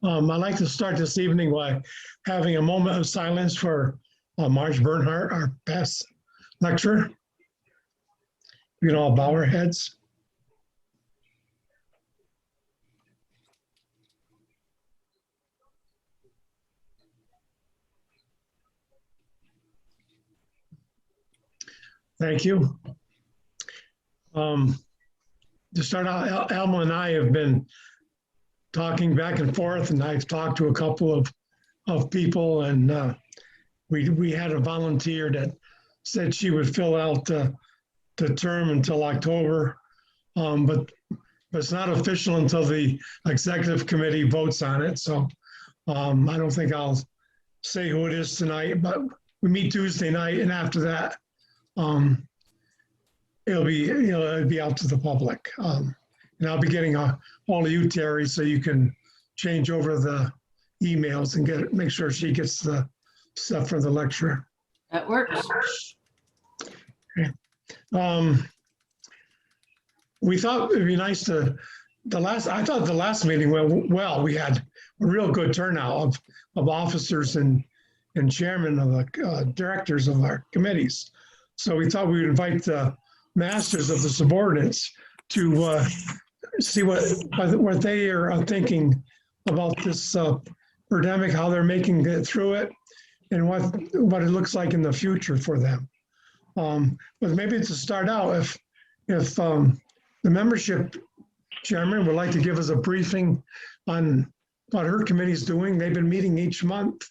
I'd like to start this evening by having a moment of silence for Marge Bernhardt, our past lecturer. We can all bow our heads. Thank you. To start out, Alma and I have been talking back and forth, and I've talked to a couple of people, and we had a volunteer that said she would fill out the term until October, but it's not official until the executive committee votes on it. So I don't think I'll say who it is tonight, but we meet Tuesday night, and after that, it'll be out to the public. And I'll be getting a hold of you, Terry, so you can change over the emails and make sure she gets the stuff for the lecture. That works. Okay. We thought it'd be nice to, I thought the last meeting went well. We had a real good turnout of officers and chairmen of the directors of our committees. So we thought we would invite the masters of the subordinates to see what they are thinking about this pandemic, how they're making it through it, and what it looks like in the future for them. But maybe to start out, if the membership chairman would like to give us a briefing on what her committee's doing. They've been meeting each month.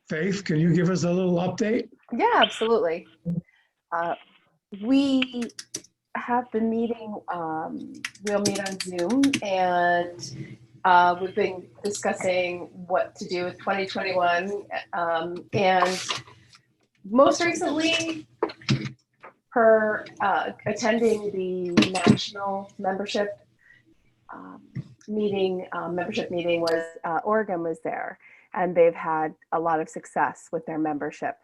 Faith, can you give us a little update? Yeah, absolutely. We have been meeting, we'll meet on Zoom, and we've been discussing what to do with 2021. And most recently, her attending the national membership meeting was Oregon was there, and they've had a lot of success with their membership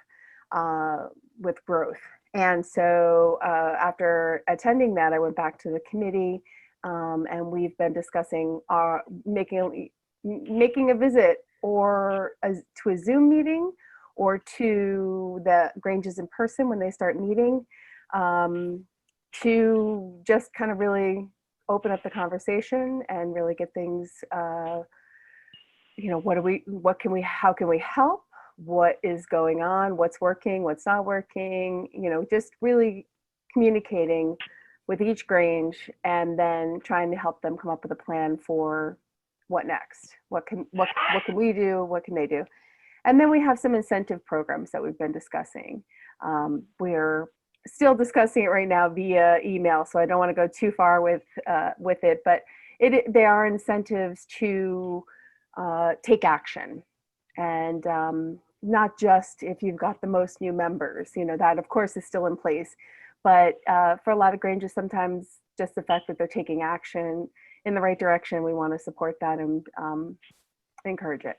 with growth. And so after attending that, I went back to the committee, and we've been discussing making a visit or to a Zoom meeting or to the Granges in person when they start meeting, to just kind of really open up the conversation and really get things, how can we help? What is going on? What's working? What's not working? Just really communicating with each Grange and then trying to help them come up with a plan for what next. What can we do? What can they do? And then we have some incentive programs that we've been discussing. We're still discussing it right now via email, so I don't want to go too far with it, but they are incentives to take action, and not just if you've got the most new members, that of course is still in place, but for a lot of Granges, sometimes just the fact that they're taking action in the right direction, we want to support that and encourage it.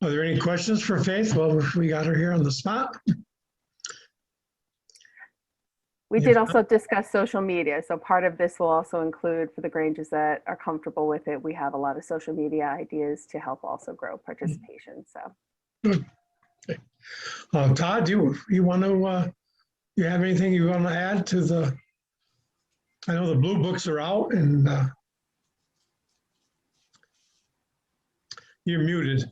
Are there any questions for Faith? Well, we got her here on the spot. We did also discuss social media. So part of this will also include, for the Granges that are comfortable with it, we have a lot of social media ideas to help also grow participation. So, good. Okay. Todd, you want to, you have anything you want to add to the, I know the blue books are out and you're muted.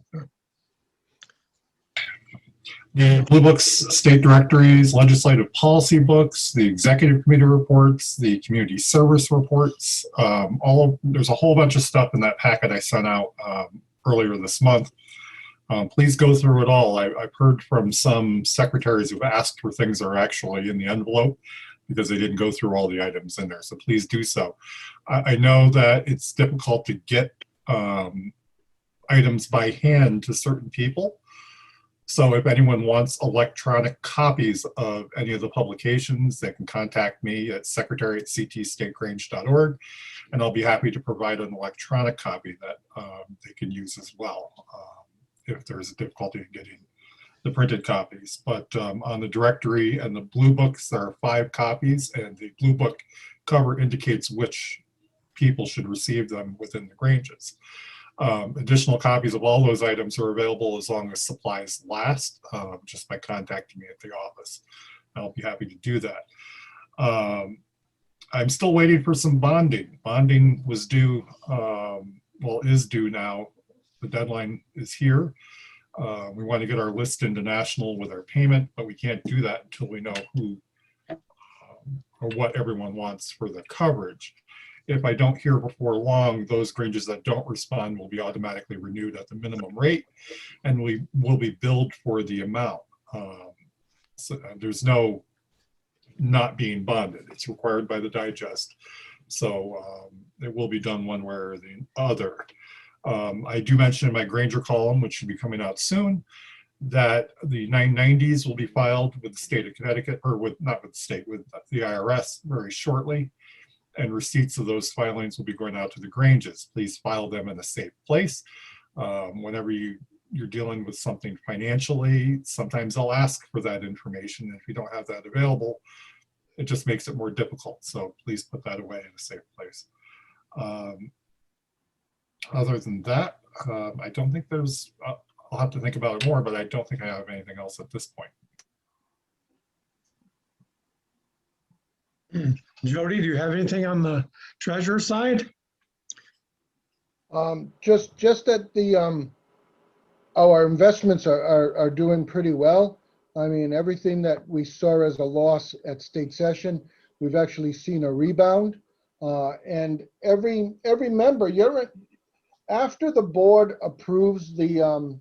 The Blue Books, state directories, legislative policy books, the executive committee reports, the community service reports, there's a whole bunch of stuff in that packet I sent out earlier this month. Please go through it all. I've heard from some secretaries who've asked for things that are actually in the envelope because they didn't go through all the items in there, so please do so. I know that it's difficult to get items by hand to certain people. So if anyone wants electronic copies of any of the publications, they can contact me at secretary@ctstategrange.org, and I'll be happy to provide an electronic copy that they can use as well if there's a difficulty in getting the printed copies. But on the directory and the blue books, there are 5 copies, and the blue book cover indicates which people should receive them within the Granges. Additional copies of all those items are available as long as supplies last, just by contacting me at the office. I'll be happy to do that. I'm still waiting for some bonding. Bonding was due, well, is due now. The deadline is here. We want to get our list into national with our payment, but we can't do that until we know who or what everyone wants for the coverage. If I don't hear before long, those Granges that don't respond will be automatically renewed at the minimum rate, and we will be billed for the amount. So there's no not being bonded. It's required by the digest. So it will be done one way or the other. I do mention in my Granger column, which should be coming out soon, that the 990s will be filed with the state of Connecticut, or with, not with the state, with the IRS very shortly. And receipts of those filings will be going out to the Granges. Please file them in a safe place. Whenever you're dealing with something financially, sometimes I'll ask for that information. If you don't have that available, it just makes it more difficult. So please put that away in a safe place. Other than that, I don't think there's, I'll have to think about it more, but I don't think I have anything else at this point. Jody, do you have anything on the treasurer side? Just that the our investments are doing pretty well. I mean, everything that we saw as a loss at state session, we've actually seen a rebound. And every member, after the board approves the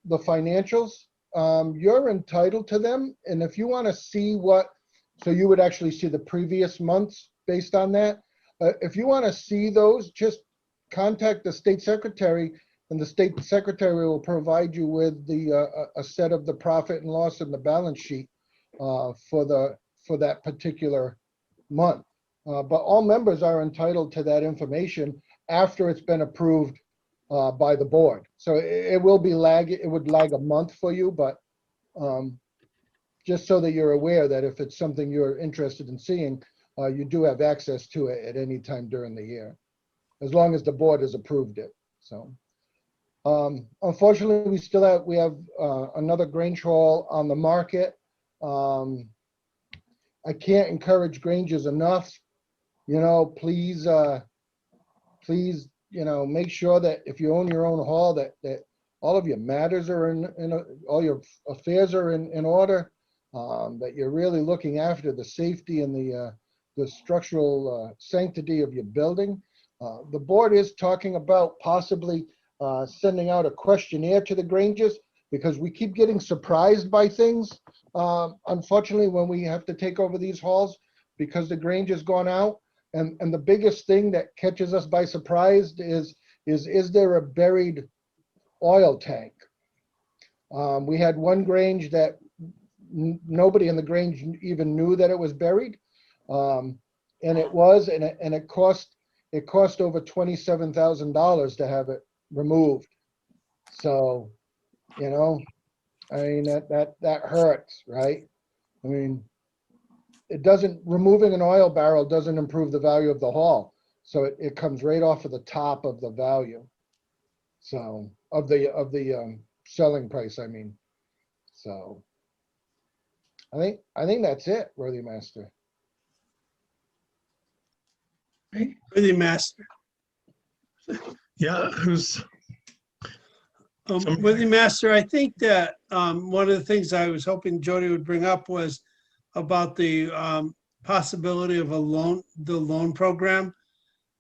financials, you're entitled to them. And if you want to see what, so you would actually see the previous months based on that. If you want to see those, just contact the state secretary, and the state secretary will provide you with a set of the profit and loss and the balance sheet for that particular month. But all members are entitled to that information after it's been approved by the board. So it would lag a month for you, but just so that you're aware that if it's something you're interested in seeing, you do have access to it at any time during the year, as long as the board has approved it. So unfortunately, we have another Grange Hall on the market. I can't encourage Granges enough. Please, make sure that if you own your own hall, that all of your matters are all your affairs are in order. That you're really looking after the safety and the structural sanctity of your building. The board is talking about possibly sending out a questionnaire to the Granges, because we keep getting surprised by things. Unfortunately, when we have to take over these halls, because the Grange has gone out, and the biggest thing that catches us by surprise is there a buried oil tank? We had one Grange that nobody in the Grange even knew that it was buried, and it was, and it cost over $27,000 to have it removed. So, I mean, that hurts, right? I mean, removing an oil barrel doesn't improve the value of the hall. So it comes right off of the top of the value. So of the selling price, I mean. So I think that's it, Worthy Master. Worthy Master. Yeah, who's, Worthy Master, I think that one of the things I was hoping Jody would bring up was about the possibility of the loan program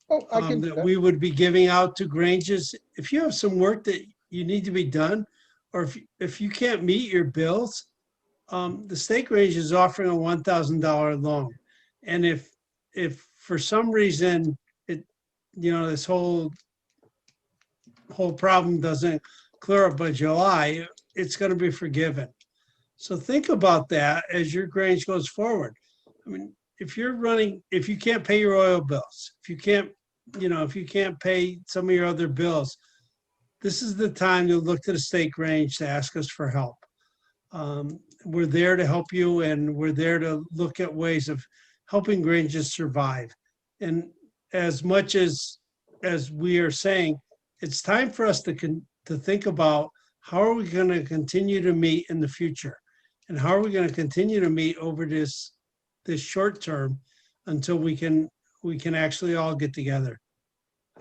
Oh, I can, that we would be giving out to Granges. If you have some work that you need to be done, or if you can't meet your bills, the state Grange is offering a $1,000 loan. And if for some reason this whole problem doesn't clear up by July, it's going to be forgiven. So think about that as your Grange goes forward. I mean, if you can't pay your oil bills, if you can't pay some of your other bills, this is the time to look to the state Grange to ask us for help. We're there to help you, and we're there to look at ways of helping Granges survive. And as much as we are saying, it's time for us to think about how are we going to continue to meet in the future, and how are we going to continue to meet over this short term until we can actually all get together.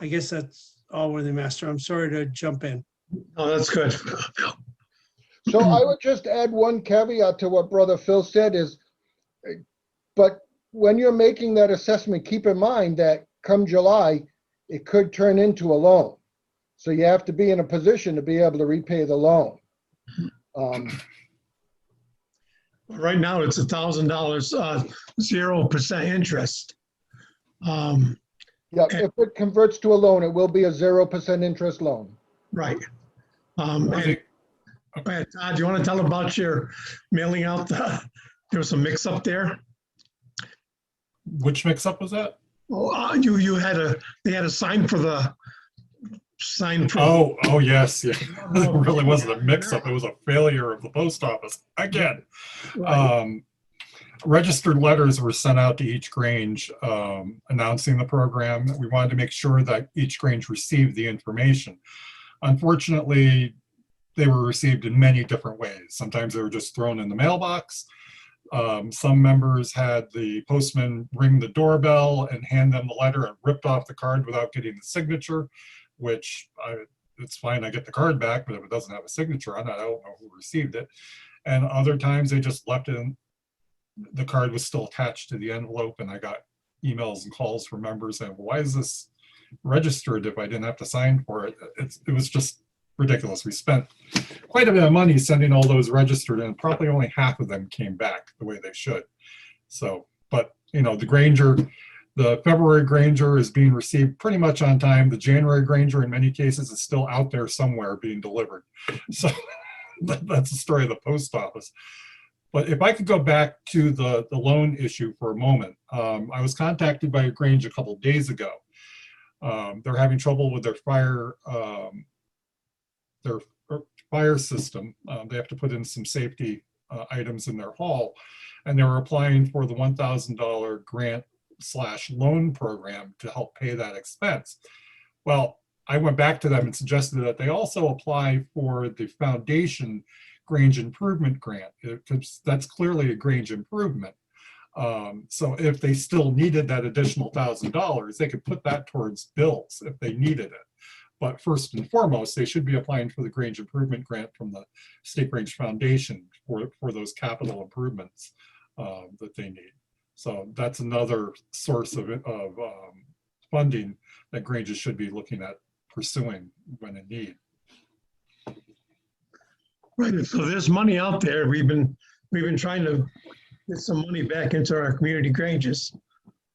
I guess that's all, Worthy Master. I'm sorry to jump in. Oh, that's good. So I would just add one caveat to what Brother Phil said is, but when you're making that assessment, keep in mind that come July, it could turn into a loan. So you have to be in a position to be able to repay the loan. Right now, it's $1,000, 0% interest. Yeah, if it converts to a loan, it will be a 0% interest loan. Right. And, go ahead, Todd, do you want to tell about your mailing out there was some mix up there? Which mix-up was that? Oh, they had a sign for the sign for. Oh, yes, yeah. It really wasn't a mix-up. It was a failure of the post office again. Right. Registered letters were sent out to each Grange announcing the program. We wanted to make sure that each Grange received the information. Unfortunately, they were received in many different ways. Sometimes they were just thrown in the mailbox. Some members had the postman ring the doorbell and hand them the letter and ripped off the card without getting the signature, which it's fine, I get the card back, but if it doesn't have a signature on it, I don't know who received it. And other times they just left it in, the card was still attached to the envelope, and I got emails and calls from members saying, why is this registered if I didn't have to sign for it? It was just ridiculous. We spent quite a bit of money sending all those registered, and probably only half of them came back the way they should. So, but the February Granger is being received pretty much on time. The January Granger in many cases is still out there somewhere being delivered. So that's the story of the post office. But if I could go back to the loan issue for a moment, I was contacted by a Grange a couple of days ago. They're having trouble with their fire system. They have to put in some safety items in their hall, and they were applying for the $1,000 grant/loan program to help pay that expense. Well, I went back to them and suggested that they also apply for the foundation Grange improvement grant, because that's clearly a Grange improvement. So if they still needed that additional $1,000, they could put that towards bills if they needed it. But first and foremost, they should be applying for the Grange improvement grant from the State Grange Foundation for those capital improvements that they need. So that's another source of funding that Granges should be looking at pursuing when in need. Right. So there's money out there. We've been trying to get some money back into our community Granges,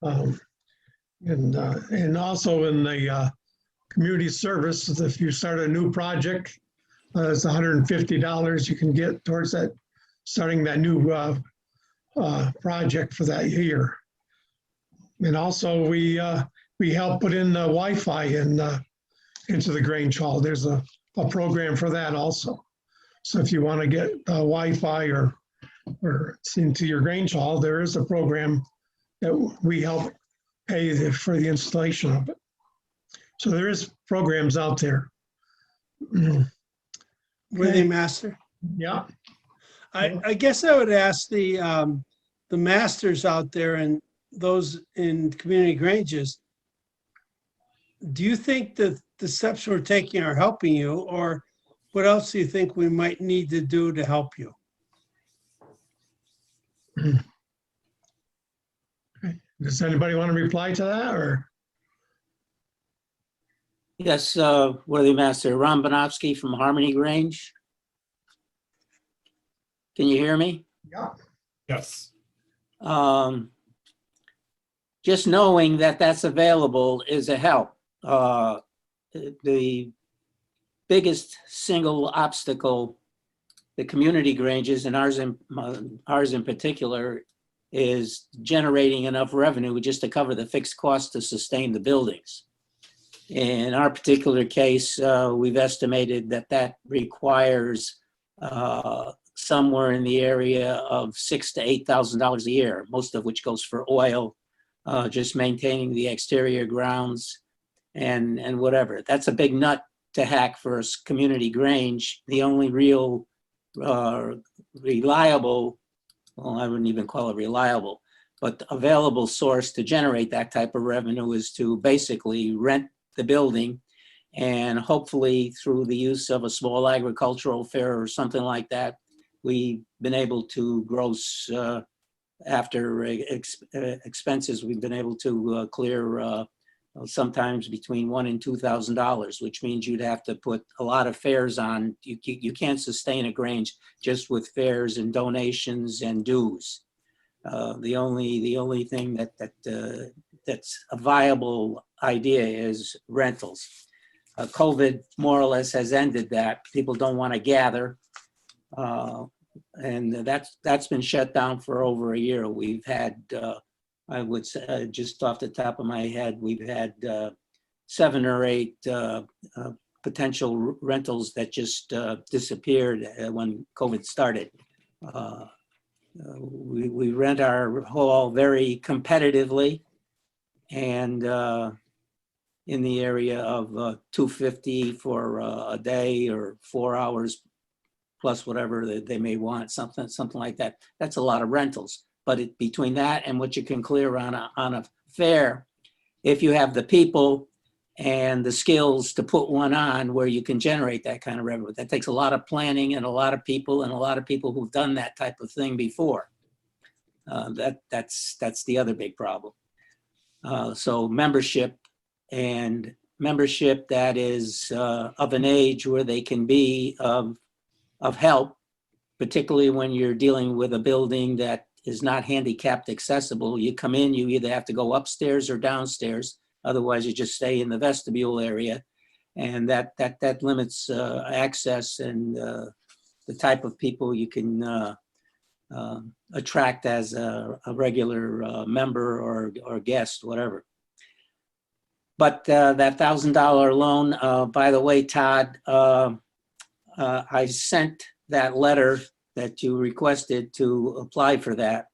and also in the community service. If you start a new project, it's $150 you can get towards that, starting that new project for that year. And also we help put in Wi-Fi into the Grange Hall. There's a program for that also. So if you want to get Wi-Fi or into your Grange Hall, there is a program that we help pay for the installation of it. So there is programs out there. Worthy Master? Yeah. I guess I would ask the masters out there and those in community Granges, do you think that the steps we're taking are helping you, or what else do you think we might need to do to help you? Does anybody want to reply to that, or? Yes, Worthy Master, Ron Bonofsky from Harmony Grange. Can you hear me? Yeah. Yes. Just knowing that that's available is a help. The biggest single obstacle the community Granges, and ours in particular, is generating enough revenue just to cover the fixed costs to sustain the buildings. In our particular case, we've estimated that requires somewhere in the area of $6,000 to $8,000 a year, most of which goes for oil, just maintaining the exterior grounds and whatever. That's a big nut to hack for a community Grange. The only real reliable, well, I wouldn't even call it reliable, but available source to generate that type of revenue is to basically rent the building, and hopefully through the use of a small agricultural fair or something like that, we've been able to gross, after expenses, we've been able to clear sometimes between $1,000 and $2,000, which means you'd have to put a lot of fairs on. You can't sustain a Grange just with fairs and donations and dues. The only thing that's a viable idea is rentals. COVID more or less has ended that. People don't want to gather, and that's been shut down for over a year. We've had, I would say, just off the top of my head, we've had 7 or 8 potential rentals that just disappeared when COVID started. We rent our hall very competitively, and in the area of $250 for a day or 4 hours plus whatever they may want, something like that. That's a lot of rentals. But between that and what you can clear on a fair, if you have the people and the skills to put one on where you can generate that kind of revenue, that takes a lot of planning and a lot of people who've done that type of thing before. That's the other big problem. So membership that is of an age where they can be of help, particularly when you're dealing with a building that is not handicapped accessible. You come in, you either have to go upstairs or downstairs. Otherwise, you just stay in the vestibule area, and that limits access and the type of people you can attract as a regular member or guest, whatever. But that $1,000 loan, by the way, Todd, I sent that letter that you requested to apply for that.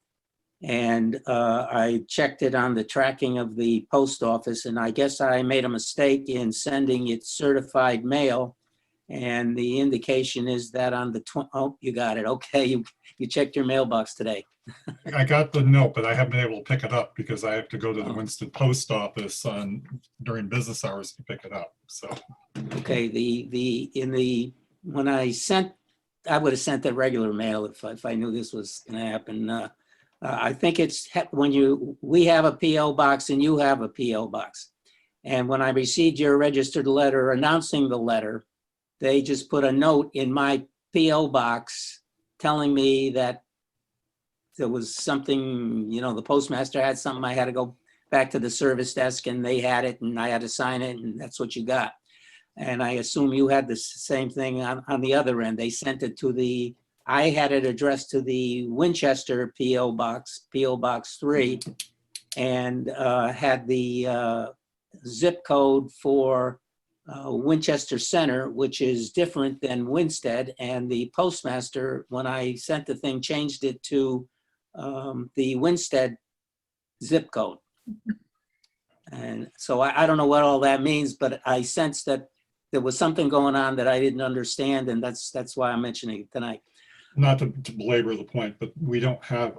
And I checked it on the tracking of the post office, and I guess I made a mistake in sending it certified mail. And the indication is that on the, oh, you got it. Okay, you checked your mailbox today. I got the note, but I haven't been able to pick it up because I have to go to the Winston post office during business hours to pick it up. So okay, when I sent, I would have sent that regular mail if I knew this was going to happen. I think it's when we have a PO box and you have a PO box, and when I received your registered letter announcing the letter, they just put a note in my PO box telling me that there was something, the postmaster had something. I had to go back to the service desk and they had it and I had to sign it, and that's what you got. And I assume you had the same thing on the other end. They sent it to I had it addressed to the Winchester PO Box 3, and had the zip code for Winchester Center, which is different than Winstead. And the postmaster, when I sent the thing, changed it to the Winstead zip code. And so I don't know what all that means, but I sensed that there was something going on that I didn't understand, and that's why I'm mentioning it tonight. not to belabor the point, but we don't have,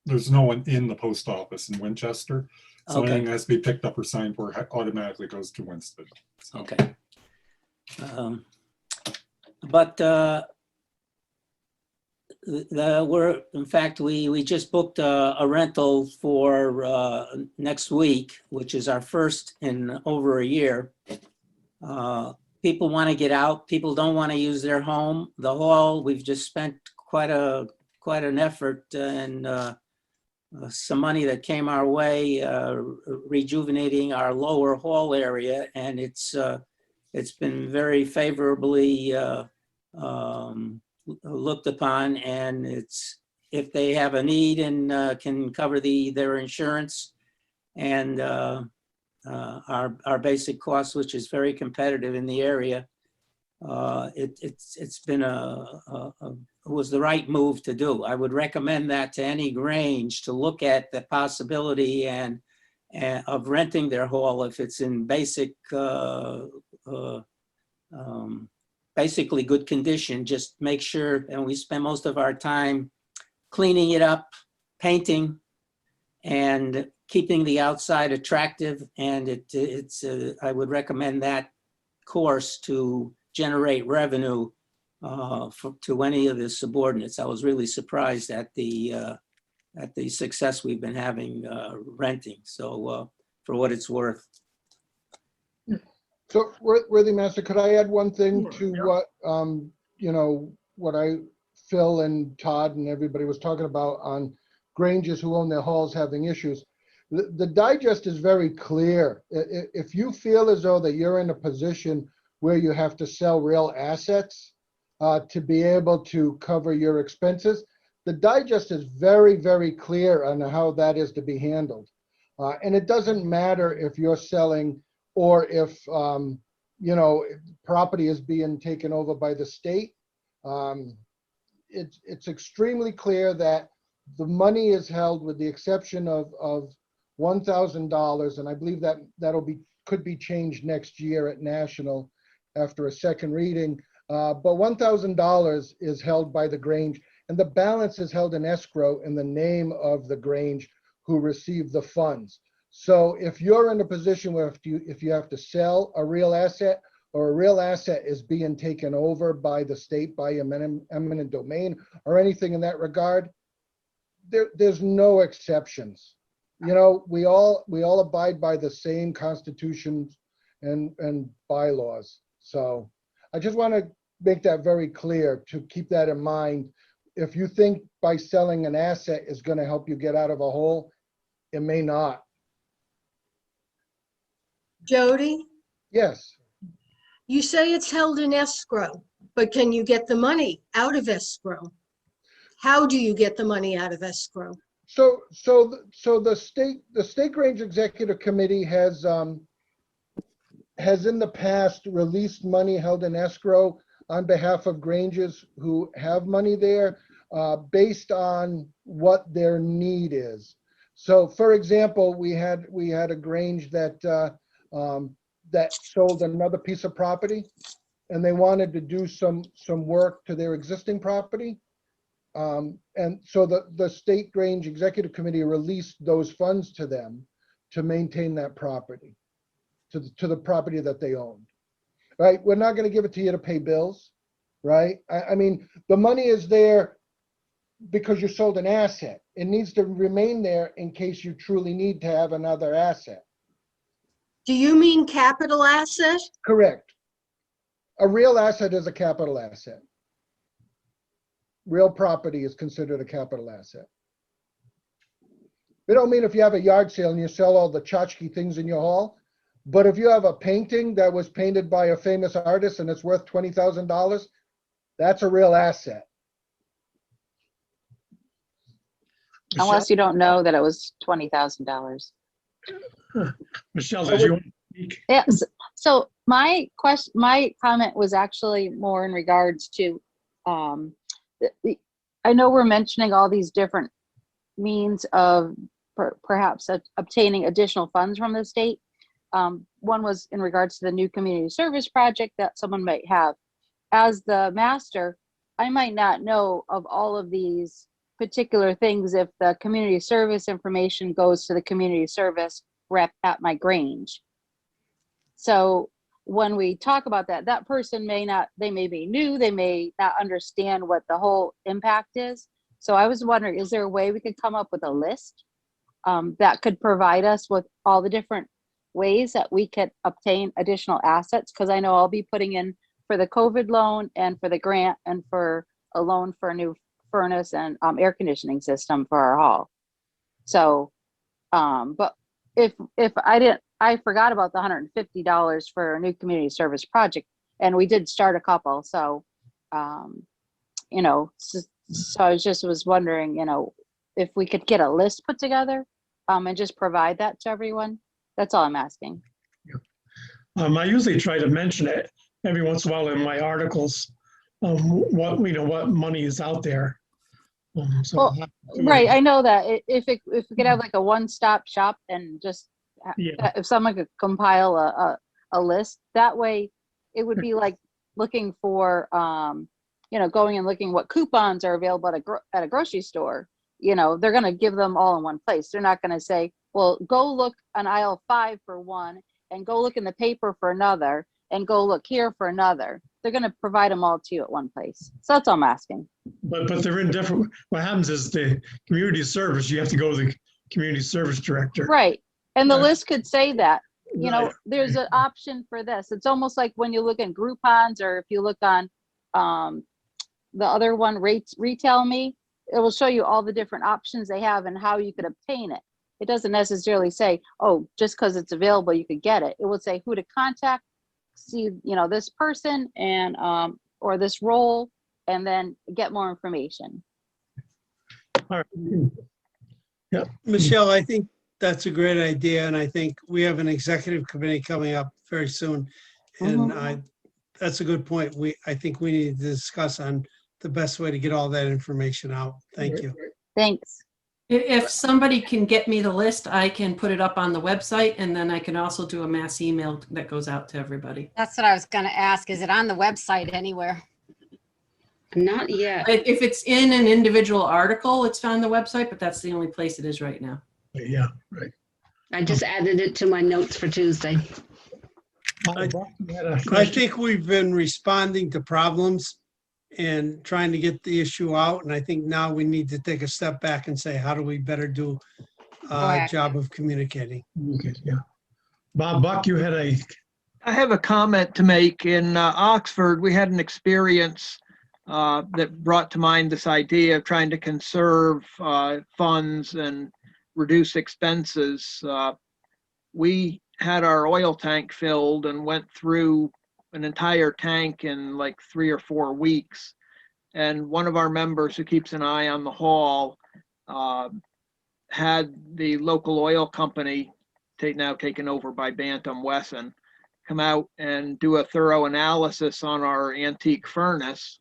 there's no one in the post office in Winchester. So Okay. anything that has to be picked up or signed for automatically goes to Winston. So. Okay. But in fact, we just booked a rental for next week, which is our first in over a year. People want to get out. People don't want to use their home. The hall, we've just spent quite an effort and some money that came our way, rejuvenating our lower hall area, and it's been very favorably looked upon. And it's, if they have a need and can cover their insurance and our basic cost, which is very competitive in the area, it's been it was the right move to do. I would recommend that to any Grange to look at the possibility and of renting their hall if it's in basically good condition. Just make sure, and we spend most of our time cleaning it up, painting, and keeping the outside attractive. And I would recommend that course to generate revenue to any of the subordinates. I was really surprised at the success we've been having renting. So for what it's worth. So, Worthy Master, could I add one thing Sure, to yeah. what Phil and Todd and everybody was talking about on Granges who own their halls having issues? The digest is very clear. If you feel as though that you're in a position where you have to sell real assets to be able to cover your expenses, the digest is very, very clear on how that is to be handled. And it doesn't matter if you're selling or if, property is being taken over by the state. It's extremely clear that the money is held with the exception of $1,000. And I believe that could be changed next year at national after a second reading. But $1,000 is held by the Grange, and the balance is held in escrow in the name of the Grange who received the funds. So if you're in a position where if you have to sell a real asset or a real asset is being taken over by the state, by eminent domain or anything in that regard, there's no exceptions. We all abide by the same constitutions and bylaws. So I just want to make that very clear, to keep that in mind. If you think by selling an asset is going to help you get out of a hole, it may not. Jody, Yes. you say it's held in escrow, but can you get the money out of escrow? How do you get the money out of escrow? So the state Grange Executive Committee has in the past released money held in escrow on behalf of Granges who have money there, based on what their need is. So, for example, we had a Grange that sold another piece of property, and they wanted to do some work to their existing property. And so the State Grange Executive Committee released those funds to them to maintain that property, to the property that they owned. Right? We're not going to give it to you to pay bills, right? I mean, the money is there because you sold an asset. It needs to remain there in case you truly need to have another asset. Do you mean capital asset? Correct. A real asset is a capital asset. Real property is considered a capital asset. We don't mean if you have a yard sale and you sell all the tchotchke things in your hall, but if you have a painting that was painted by a famous artist and it's worth $20,000, that's a real asset. Unless you don't know that it was $20,000. Michelle, did you want to speak? Yes. So my comment was actually more in regards to, I know we're mentioning all these different means of perhaps obtaining additional funds from the state. One was in regards to the new community service project that someone might have. As the master, I might not know of all of these particular things if the community service information goes to the community service rep at my Grange. So when we talk about that, that person they may be new, they may not understand what the whole impact is. So I was wondering, is there a way we could come up with a list that could provide us with all the different ways that we could obtain additional assets? Because I know I'll be putting in for the COVID loan and for the grant and for a loan for a new furnace and air conditioning system for our hall. So, but if I forgot about the $150 for a new community service project, and we did start a couple. So, so I was wondering, if we could get a list put together, and just provide that to everyone. That's all I'm asking. I usually try to mention it every once in a while in my articles, what money is out there. So Well, I'll have to- right, I know that. If we could have like a one-stop shop and just, Yeah. if someone could compile a list, that way it would be like looking for, going and looking what coupons are available at a grocery store. They're gonna give them all in one place. They're not gonna say, well, go look on aisle 5 for one, and go look in the paper for another, and go look here for another. They're gonna provide them all to you at one place. So that's all I'm asking. But they're in different, what happens is the community service, you have to go to the community service director. Right. And the Right. list could say that, Right. there's an option for this. It's almost like when you look in Groupons, or if you look on the other one, Retail Me, it will show you all the different options they have and how you could obtain it. It doesn't necessarily say, oh, just because it's available, you could get it. It will say who to contact, see, this person and or this role, and then get more information. All right. Michelle, I think that's a great idea, and I think we have an executive committee coming up very soon. And that's a good point. I think we need to discuss on the best way to get all that information out. Thank you. Thanks. If somebody can get me the list, I can put it up on the website, and then I can also do a mass email that goes out to everybody. That's what I was going to ask. Is it on the website anywhere? Not yet. If it's in an individual article, it's on the website, but that's the only place it is right now. Yeah, right. I just added it to my notes for Tuesday. Buck, you had a I question? think we've been responding to problems and trying to get the issue out. And I think now we need to take a step back and say, how do we better do a Correct. job of communicating? Okay, yeah. Buck, you had I have a comment to make. In Oxford, we had an experience that brought to mind this idea of trying to conserve funds and reduce expenses. We had our oil tank filled and went through an entire tank in like 3 or 4 weeks. And one of our members who keeps an eye on the hall had the local oil company, now taken over by Bantam Wesson, come out and do a thorough analysis on our antique furnace,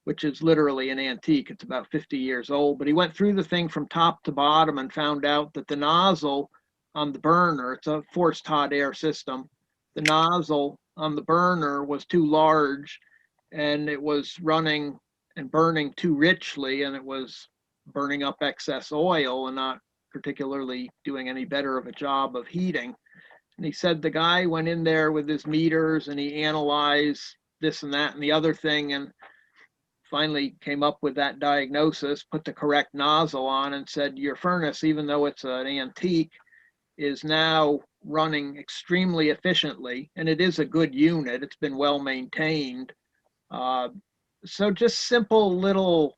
which is literally an antique. It's about 50 years old. But he went through the thing from top to bottom and found out that the nozzle on the burner, it's a forced hot air system, the nozzle on the burner was too large, and it was running and burning too richly, and it was burning up excess oil and not particularly doing any better of a job of heating. And he said the guy went in there with his meters and he analyzed this and that and the other thing, and finally came up with that diagnosis, put the correct nozzle on, and said, your furnace, even though it's an antique, is now running extremely efficiently, and it is a good unit. It's been well maintained. So just simple little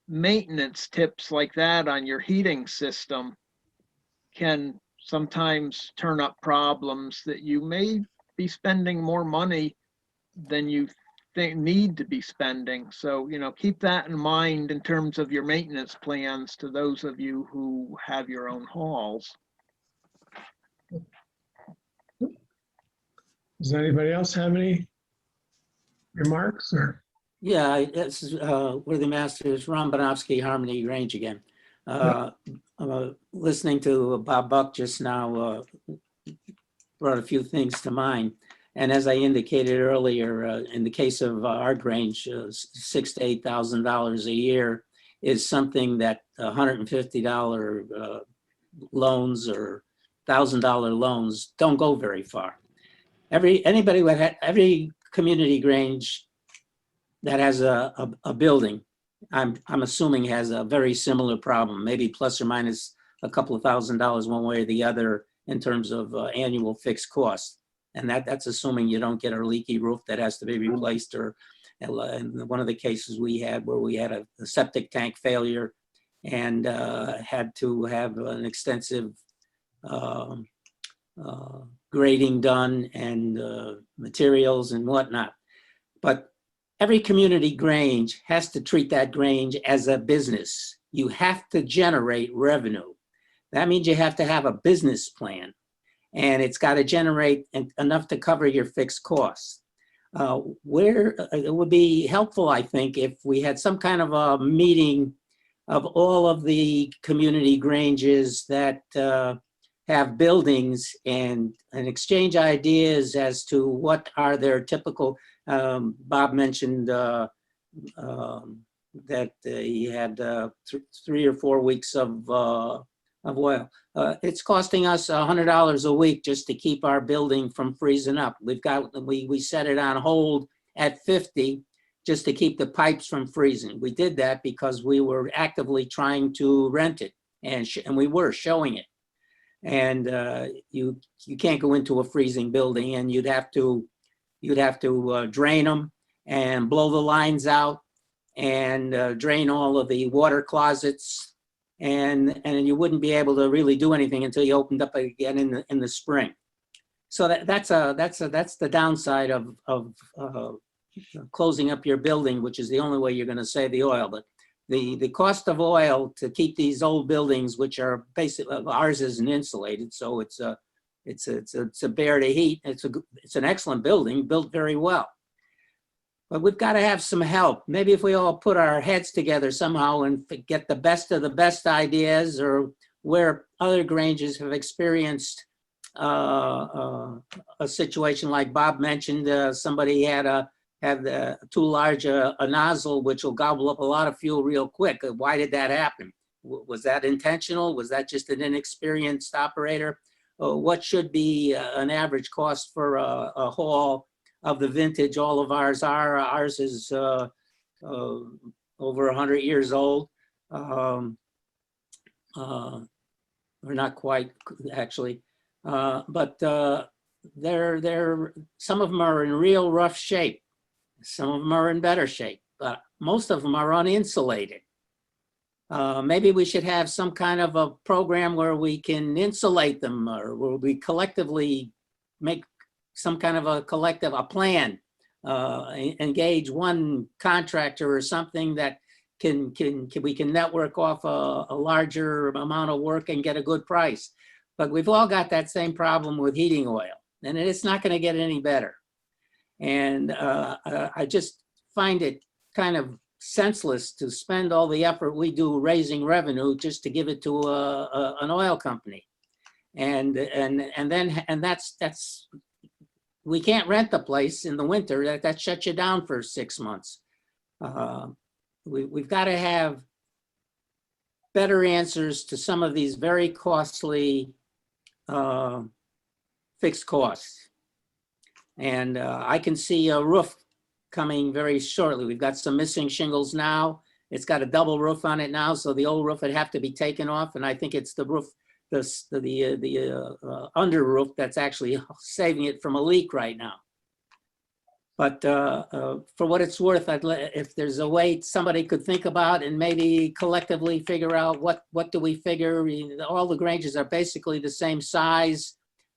maintenance tips like that on your heating system can sometimes turn up problems that you may be spending more money than you need to be spending. So, keep that in mind in terms of your maintenance plans to those of you who have your own halls. Does anybody else have any remarks or? Yeah, this is Worthy Masters, Ron Bonofsky, Harmony Grange again. Listening to Bob Buck just now brought a few things to mind. And as I indicated earlier, in the case of our Grange, $6,000 to $8,000 a year is something that $150 loans or $1,000 loans don't go very far. Every community Grange that has a building, I'm assuming has a very similar problem, maybe plus or minus a couple of $1,000s one way or the other in terms of annual fixed costs. And that's assuming you don't get a leaky roof that has to be replaced, or in one of the cases we had where we had a septic tank failure and had to have an extensive grading done and materials and whatnot. But every community Grange has to treat that Grange as a business. You have to generate revenue. That means you have to have a business plan, and it's got to generate enough to cover your fixed costs. Where it would be helpful, I think, if we had some kind of a meeting of all of the community granges that have buildings and exchange ideas as to what are their typical, Bob mentioned that he had 3 or 4 weeks of oil. It's costing us $100 a week just to keep our building from freezing up. We set it on hold at 50 just to keep the pipes from freezing. We did that because we were actively trying to rent it, and we were showing it. And you can't go into a freezing building, and you'd have to drain them and blow the lines out and drain all of the water closets, and you wouldn't be able to really do anything until you opened up again in the spring. So that's the downside of closing up your building, which is the only way you're going to save the oil. But the cost of oil to keep these old buildings, which are basically, ours isn't insulated, so it's a bear to heat. It's an excellent building, built very well. But we've got to have some help. Maybe if we all put our heads together somehow and get the best of the best ideas, or where other Granges have experienced a situation like Bob mentioned, somebody had too large a nozzle, which will gobble up a lot of fuel real quick. Why did that happen? Was that intentional? Was that just an inexperienced operator? What should be an average cost for a haul of the vintage all of ours are? Ours is over 100 years old. Or not quite, actually. But some of them are in real rough shape. Some of them are in better shape, but most of them are uninsulated. Maybe we should have some kind of a program where we can insulate them, or where we collectively make some kind of a plan, engage one contractor or something that we can network off a larger amount of work and get a good price. But we've all got that same problem with heating oil, and it's not going to get any better. And I just find it kind of senseless to spend all the effort we do raising revenue just to give it to an oil company. And that's we can't rent the place in the winter. That shuts you down for 6 months. We've got to have better answers to some of these very costly fixed costs. And I can see a roof coming very shortly. We've got some missing shingles now. It's got a double roof on it now, so the old roof would have to be taken off. And I think it's the roof, the under roof that's actually saving it from a leak right now. But for what it's worth, if there's a way somebody could think about and maybe collectively figure out what do we figure. All the Granges are basically the same size.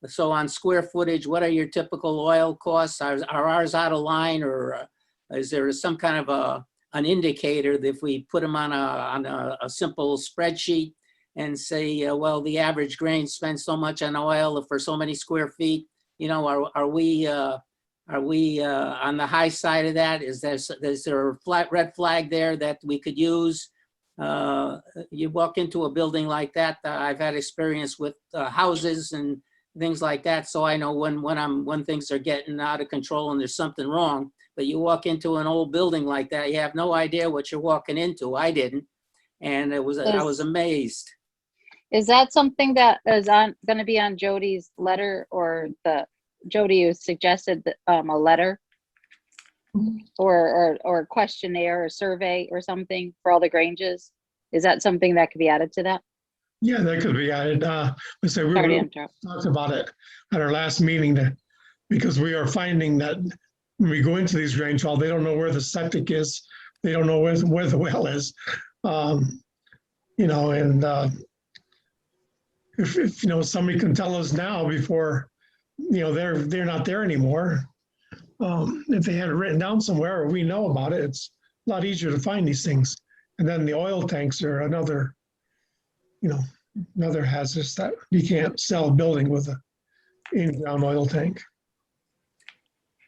So on square footage, what are your typical oil costs? Are ours out of line, or is there some kind of an indicator that if we put them on a simple spreadsheet and say, well, the average Grange spends so much on oil for so many square feet? You know, are we on the high side of that? Is there a red flag there that we could use? You walk into a building like that. I've had experience with houses and things like that, so I know when things are getting out of control and there's something wrong. But you walk into an old building like that, you have no idea what you're walking into. I didn't, and I was amazed. Is that something that is going to be on Jody's letter, or Jody who suggested a letter or a questionnaire or survey or something for all the Granges? Is that something that could be added to that? Yeah, that could be added. We talked about it at our last meeting, because we are finding that when we go into these Grange Hall, they don't know where the septic is. They don't know where the well is. You know, and if you know, somebody can tell us now before, you know, they're not there anymore. If they had it written down somewhere or we know about it, it's a lot easier to find these things. And then the oil tanks are another hazard that you can't sell a building with an in-ground oil tank.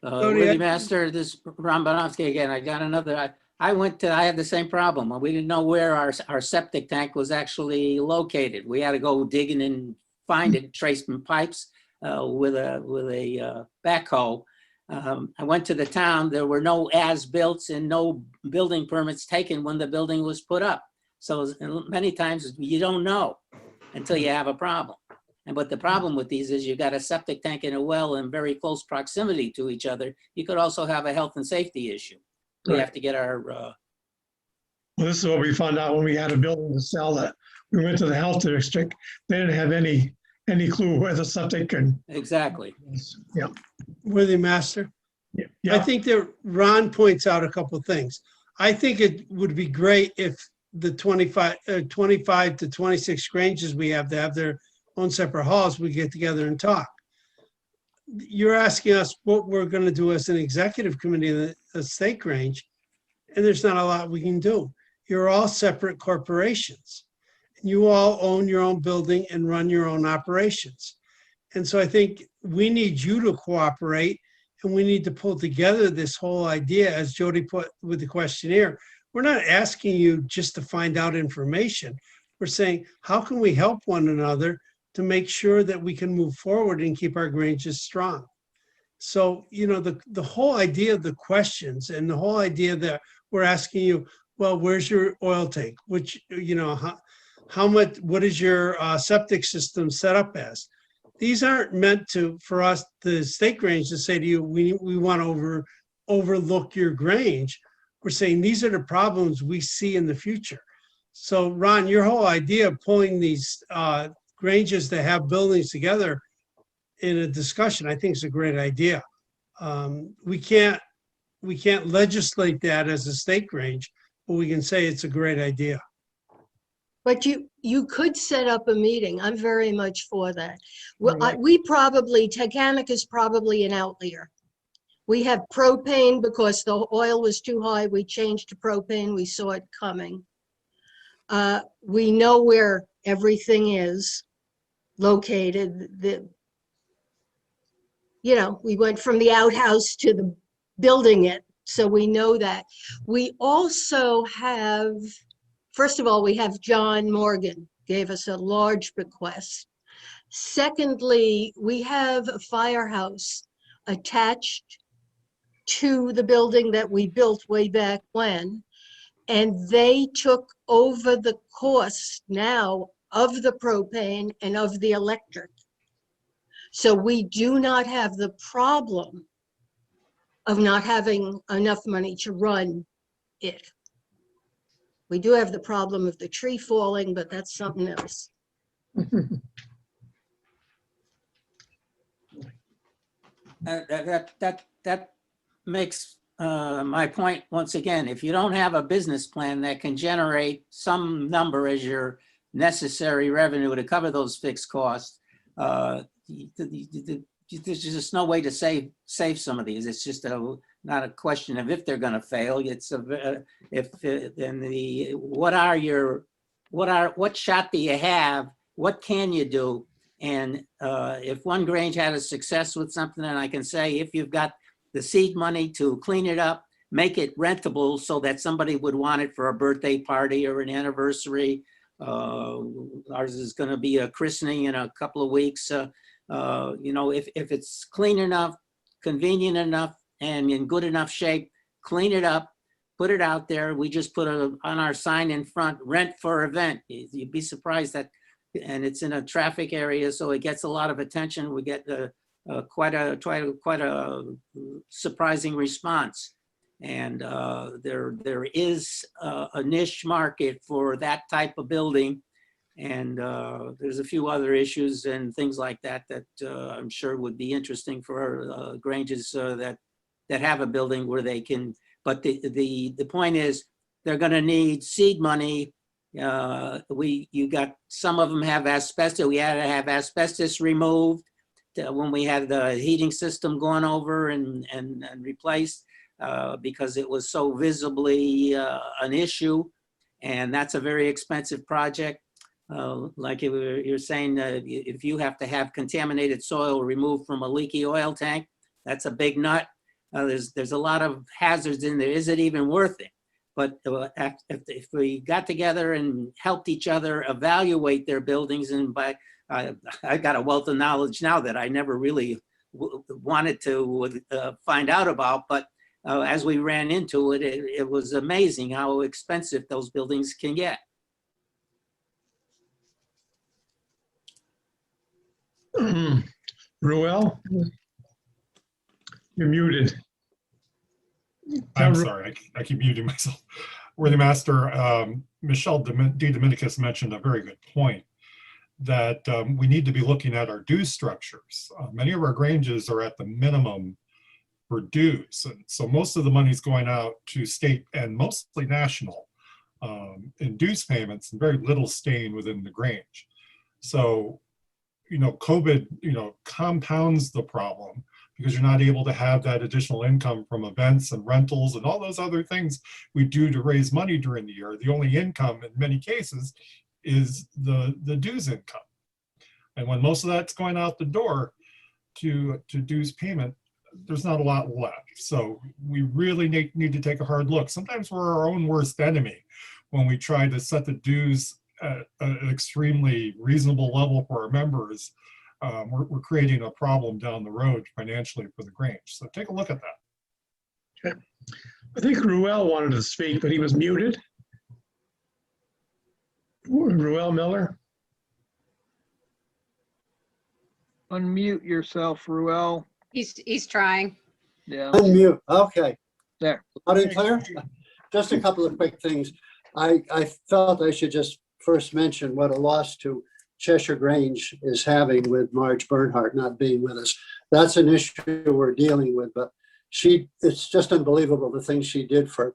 Tony, Livy Master, this Ron Bonovsky again. I got another, I had the same problem. We didn't know where our septic tank was actually located. We had to go digging and find it, trace some pipes with a backhoe. I went to the town, there were no as-built and no building permits taken when the building was put up. So many times you don't know until you have a problem. But the problem with these is you've got a septic tank and a well in very close proximity to each other. You could also have a health and safety issue. We have to get our. Well, this is what we found out when we had a building to sell that we went to the health district. They didn't have any clue where the septic and. Exactly. Yeah. Worthy Master. Yeah. I think that Ron points out a couple of things. I think it would be great if the 25 to 26 Granges we have to have their own separate halls, we get together and talk. You're asking us what we're going to do as an executive committee of the State Grange, and there's not a lot we can do. You're all separate corporations. You all own your own building and run your own operations. And so I think we need you to cooperate, and we need to pull together this whole idea, as Jody put with the questionnaire. We're not asking you just to find out information. We're saying, how can we help one another to make sure that we can move forward and keep our Granges strong? So, you know, the whole idea of the questions and the whole idea that we're asking you, well, where's your oil tank? Which, you know, how much, what is your septic system set up as? These aren't meant for us, the State Grange, to say to you, we want to overlook your Grange. We're saying these are the problems we see in the future. So Ron, your whole idea of pulling these Granges that have buildings together in a discussion, I think is a great idea. We can't legislate that as a State Grange, but we can say it's a great idea. But you could set up a meeting. I'm very much for that. Well, Right. Titanic is probably an outlier. We have propane because the oil was too high. We changed to propane. We saw it coming. We know where everything is located. We went from the outhouse to the building it. So we know that. We also have, first of all, we have John Morgan gave us a large bequest. Secondly, we have a firehouse attached to the building that we built way back when. And they took over the cost now of the propane and of the electric. So we do not have the problem of not having enough money to run it. We do have the problem of the tree falling, but that's something else. That makes my point once again. If you don't have a business plan that can generate some number as your necessary revenue to cover those fixed costs, there's just no way to save some of these. It's just not a question of if they're going to fail. It's what shot do you have? What can you do? And if one Grange had a success with something, and I can say, if you've got the seed money to clean it up, make it rentable so that somebody would want it for a birthday party or an anniversary. Ours is going to be a christening in a couple of weeks. If it's clean enough, convenient enough, and in good enough shape, clean it up, put it out there. We just put on our sign in front, rent for event. You'd be surprised that, and it's in a traffic area, so it gets a lot of attention. We get quite a surprising response. And there is a niche market for that type of building. And there's a few other issues and things like that I'm sure would be interesting for Granges that have a building where they can. But the point is, they're going to need seed money. You got, some of them have asbestos. We had to have asbestos removed when we had the heating system gone over and replaced because it was so visibly an issue, and that's a very expensive project. Like you're saying, if you have to have contaminated soil removed from a leaky oil tank, that's a big nut. there's a lot of hazards in there. Is it even worth it? But if we got together and helped each other evaluate their buildings, and I got a wealth of knowledge now that I never really wanted to find out about, but as we ran into it, it was amazing how expensive those buildings can get. Ruel, you're muted. I'm sorry, I keep muting myself. Worthy Master, Michelle D. Dominicus mentioned a very good point, that we need to be looking at our dues structures. Many of our granges are at the minimum for dues. And so most of the money is going out to state and mostly national in dues payments, and very little staying within the Grange. So, COVID, compounds the problem, because you're not able to have that additional income from events and rentals and all those other things we do to raise money during the year. The only income in many cases is the dues income. And when most of that's going out the door to dues payment, there's not a lot left. So we really need to take a hard look. Sometimes we're our own worst enemy when we try to set the dues at an extremely reasonable level for our members. We're creating a problem down the road financially for the Grange. So take a look at that. Okay. I think Ruel wanted to speak, but he was muted. Ruel Miller. Unmute yourself, Ruel. He's trying. Yeah. Unmute, okay. There. Loud and clear? Just a couple of quick things. I felt I should just first mention what a loss to Cheshire Grange is having with Marge Bernhardt not being with us. That's an issue we're dealing with, but it's just unbelievable the things she did for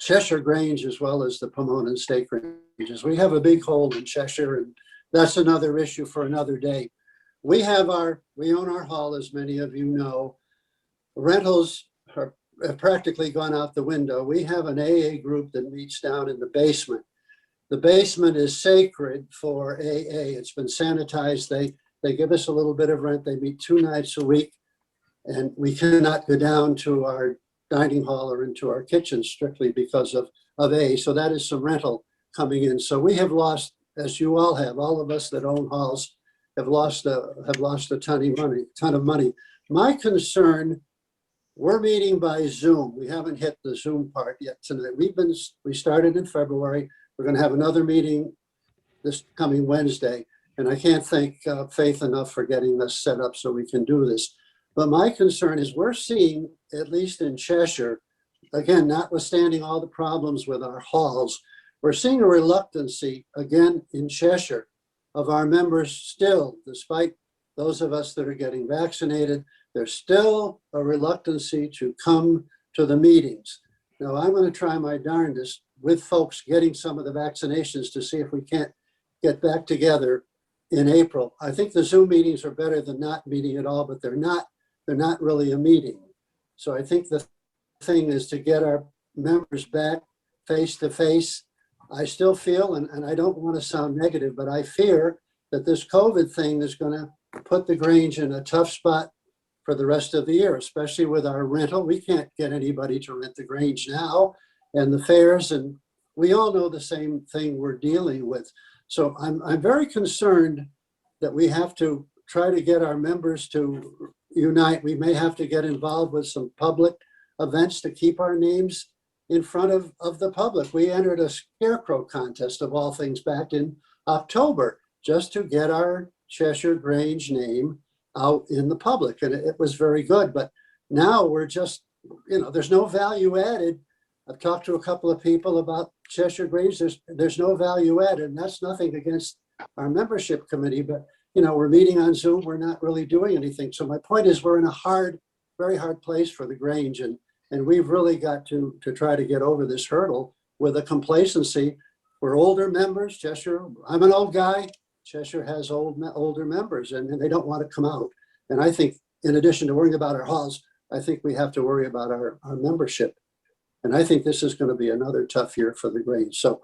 Cheshire Grange as well as the Pomona and State Granges. We have a big hole in Cheshire, and that's another issue for another day. We own our hall, as many of you know. Rentals have practically gone out the window. We have an AA group that meets down in the basement. The basement is sacred for AA. It's been sanitized. They give us a little bit of rent. They meet 2 nights a week, and we cannot go down to our dining hall or into our kitchen strictly because of AA. So that is some rental coming in. So we have lost, as you all have, all of us that own halls have lost a ton of money. My concern, we're meeting by Zoom. We haven't hit the Zoom part yet tonight. We started in February. We're going to have another meeting this coming Wednesday, and I can't thank Faith enough for getting this set up so we can do this. But my concern is we're seeing, at least in Cheshire, again, notwithstanding all the problems with our halls, we're seeing a reluctancy, again, in Cheshire, of our members still, despite those of us that are getting vaccinated, there's still a reluctancy to come to the meetings. Now, I'm going to try my darndest with folks getting some of the vaccinations to see if we can't get back together in April. I think the Zoom meetings are better than not meeting at all, but they're not really a meeting. So I think the thing is to get our members back face to face. I still feel, and I don't want to sound negative, but I fear that this COVID thing is going to put the Grange in a tough spot for the rest of the year, especially with our rental. We can't get anybody to rent the Grange now, and the fares, and we all know the same thing we're dealing with. So I'm very concerned that we have to try to get our members to unite. We may have to get involved with some public events to keep our names in front of the public. We entered a scarecrow contest of all things back in October just to get our Cheshire Grange name out in the public, and it was very good. But now we're just, there's no value added. I've talked to a couple of people about Cheshire Grange. There's no value added, and that's nothing against our membership committee, but we're meeting on Zoom. We're not really doing anything. So my point is, we're in a very hard place for the Grange, and we've really got to try to get over this hurdle with a complacency. We're older members. Cheshire, I'm an old guy. Cheshire has older members, and they don't want to come out. And I think, in addition to worrying about our halls, I think we have to worry about our membership. And I think this is going to be another tough year for the Grange. So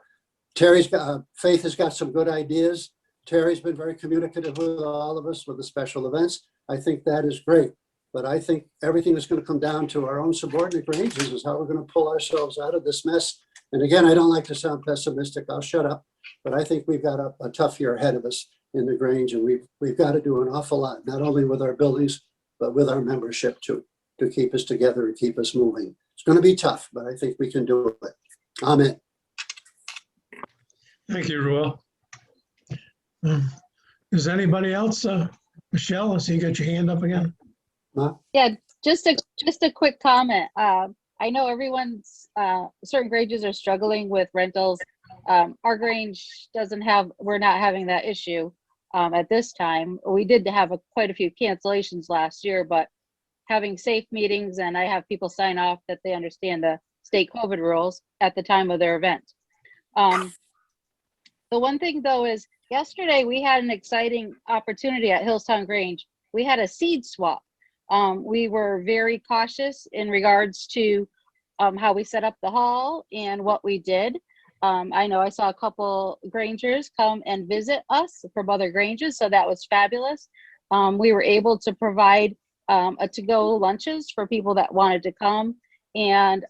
Faith has got some good ideas. Terry's been very communicative with all of us with the special events. I think that is great. But I think everything is going to come down to our own subordinate Granges is how we're going to pull ourselves out of this mess. And again, I don't like to sound pessimistic. I'll shut up. But I think we've got a tough year ahead of us in the Grange, and we've got to do an awful lot, not only with our buildings, but with our membership too, to keep us together and keep us moving. It's going to be tough, but I think we can do it. Amen. Thank you, Ruel. Is anybody else? Michelle, I see you got your hand up again. Yeah, just a quick comment. I know everyone's, certain Granges are struggling with rentals. Our Grange we're not having that issue at this time. We did have quite a few cancellations last year, but having safe meetings, and I have people sign off that they understand the state COVID rules at the time of their event. The one thing though is yesterday we had an exciting opportunity at Hillstown Grange. We had a seed swap. We were very cautious in regards to how we set up the hall and what we did. I know I saw a couple Grangers come and visit us from other Granges, so that was fabulous. We were able to provide a to-go lunches for people that wanted to come, and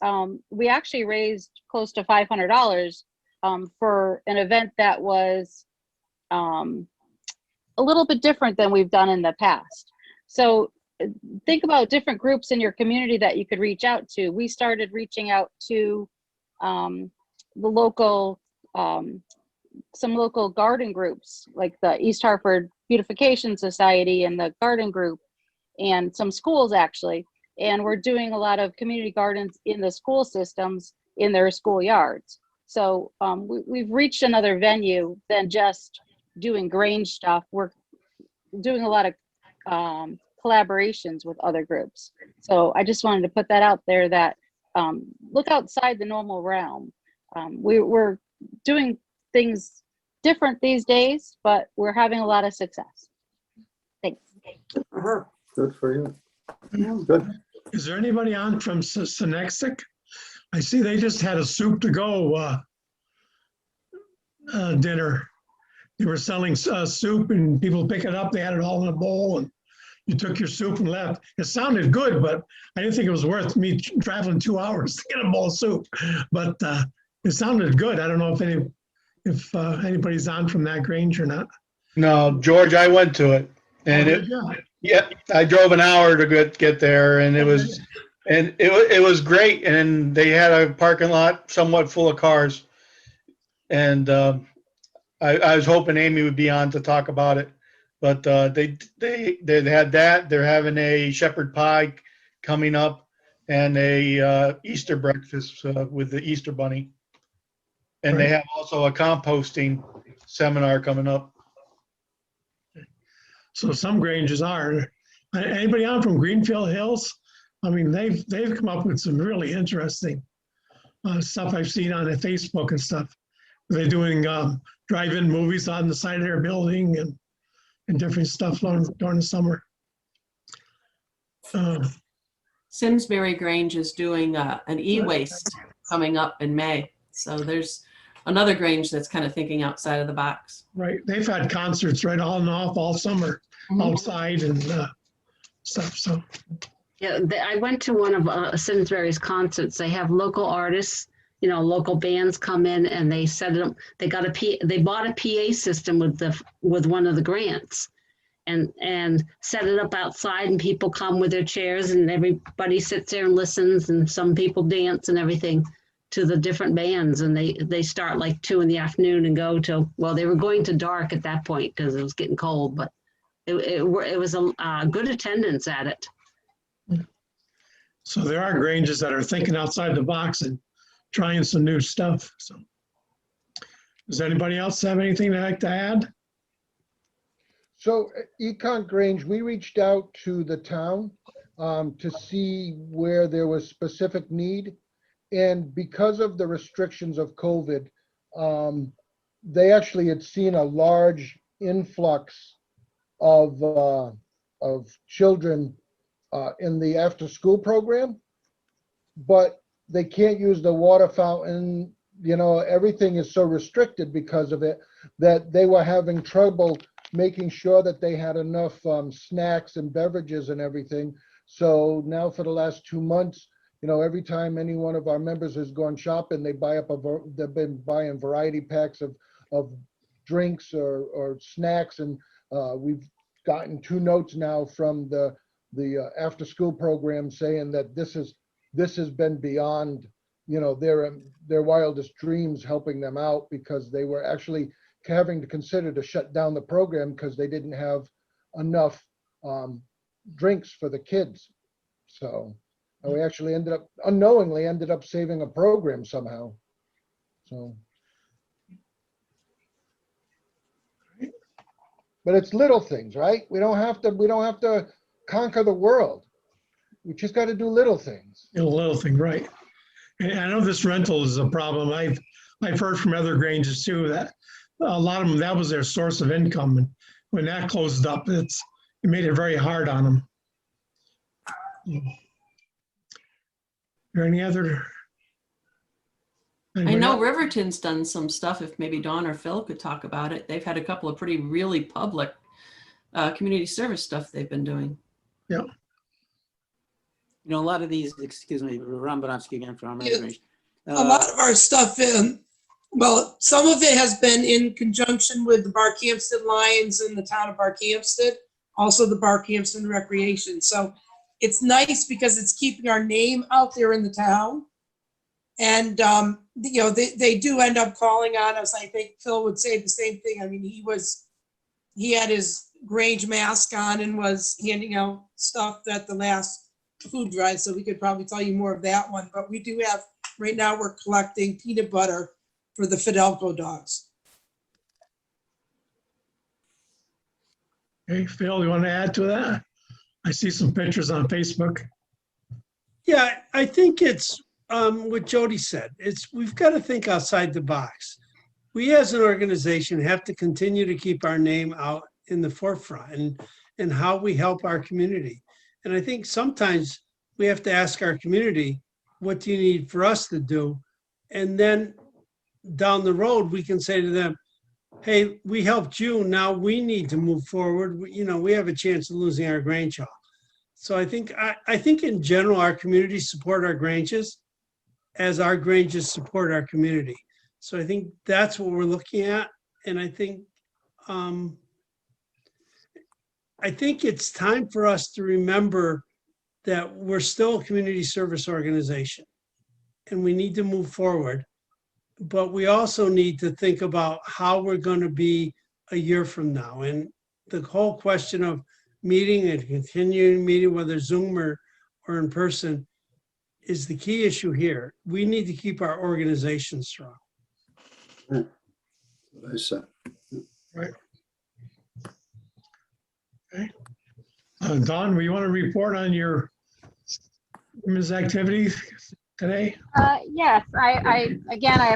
we actually raised close to $500 for an event that was a little bit different than we've done in the past. So think about different groups in your community that you could reach out to. We started reaching out to the local, some local garden groups, like the East Hartford Beautification Society and the Garden Group, and some schools actually. And we're doing a lot of community gardens in the school systems in their school yards. So we've reached another venue than just doing Grange stuff. We're doing a lot of collaborations with other groups. So I just wanted to put that out there, that look outside the normal realm. We're doing things different these days, but we're having a lot of success. Thanks. Good for you. Good. Is there anybody on from Connecticut? I see they just had a soup to go dinner. They were selling soup and people pick it up. They had it all in a bowl and you took your soup and left. It sounded good, but I didn't think it was worth me traveling 2 hours to get a bowl of soup. But it sounded good. I don't know if anybody's on from that Grange or not. No, George, I went to it, and yeah, I drove an hour to get there, and it was great. And they had a parking lot somewhat full of cars, and I was hoping Amy would be on to talk about it, but they had that. They're having a shepherd pie coming up and a Easter breakfast with the Easter bunny. And they have also a composting seminar coming up. So some Granges are. Anybody on from Greenfield Hills? I mean, they've come up with some really interesting stuff I've seen on the Facebook and stuff. They're doing drive-in movies on the side of their building and different stuff during the summer. Simsbury Grange is doing an e-waste coming up in May. So there's another Grange that's kind of thinking outside of the box. Right. They've had concerts right on and off all summer outside and stuff. So Yeah, I went to one of Simsbury's concerts. They have local artists, local bands come in and they set it up. They bought a PA system with one of the grants and set it up outside, and people come with their chairs and everybody sits there and listens, and some people dance and everything to the different bands, and they start like 2 PM and go till, well, they were going to dark at that point because it was getting cold, but it was a good attendance at it. So there are Granges that are thinking outside the box and trying some new stuff. So does anybody else have anything they'd like to add? So Econ Grange, we reached out to the town to see where there was specific need. And because of the restrictions of COVID, they actually had seen a large influx of children in the after-school program, but they can't use the water fountain. Everything is so restricted because of it that they were having trouble making sure that they had enough snacks and beverages and everything. So now for the last 2 months, every time any one of our members has gone shopping, they've been buying variety packs of drinks or snacks. And we've gotten 2 notes now from the after school program saying that this has been beyond, their wildest dreams, helping them out, because they were actually having to consider to shut down the program because they didn't have enough drinks for the kids. So we actually unknowingly ended up saving a program somehow. So. But it's little things, right? We don't have to conquer the world. We just got to do little things. A little thing, right? And I know this rental is a problem. I've heard from other Granges too that a lot of them, that was their source of income, and when that closed up, it made it very hard on them. Are any other? I know Riverton's done some stuff. If maybe Dawn or Phil could talk about it. They've had a couple of really public community service stuff they've been doing. Yeah. A lot of these, excuse me, Ron Bonansky again from Grange. A lot of our stuff some of it has been in conjunction with the Barkhampton Lions in the town of Barkhampton, also the Barkhampton Recreation. So it's nice because it's keeping our name out there in the town. And, they do end up calling on us. I think Phil would say the same thing. I mean, he had his Grange mask on and was handing out stuff at the last food drive. So we could probably tell you more of that one. But we do have, right now we're collecting peanut butter for the Fidelco dogs. Okay, Phil, you want to add to that? I see some pictures on Facebook. Yeah, I think it's what Jody said. We've got to think outside the box. We as an organization have to continue to keep our name out in the forefront and how we help our community. And I think sometimes we have to ask our community, what do you need for us to do? And then down the road, we can say to them, hey, we helped you. Now we need to move forward. We have a chance of losing our Grange Hall. So I think in general, our communities support our Granges as our Granges support our community. So I think that's what we're looking at. And I think it's time for us to remember that we're still a community service organization and we need to move forward. But we also need to think about how we're going to be a year from now. And the whole question of meeting and continuing meeting, whether Zoom or in person, is the key issue here. We need to keep our organization strong. Right. Okay. Dawn, you want to report on your women's activities today? Yes, I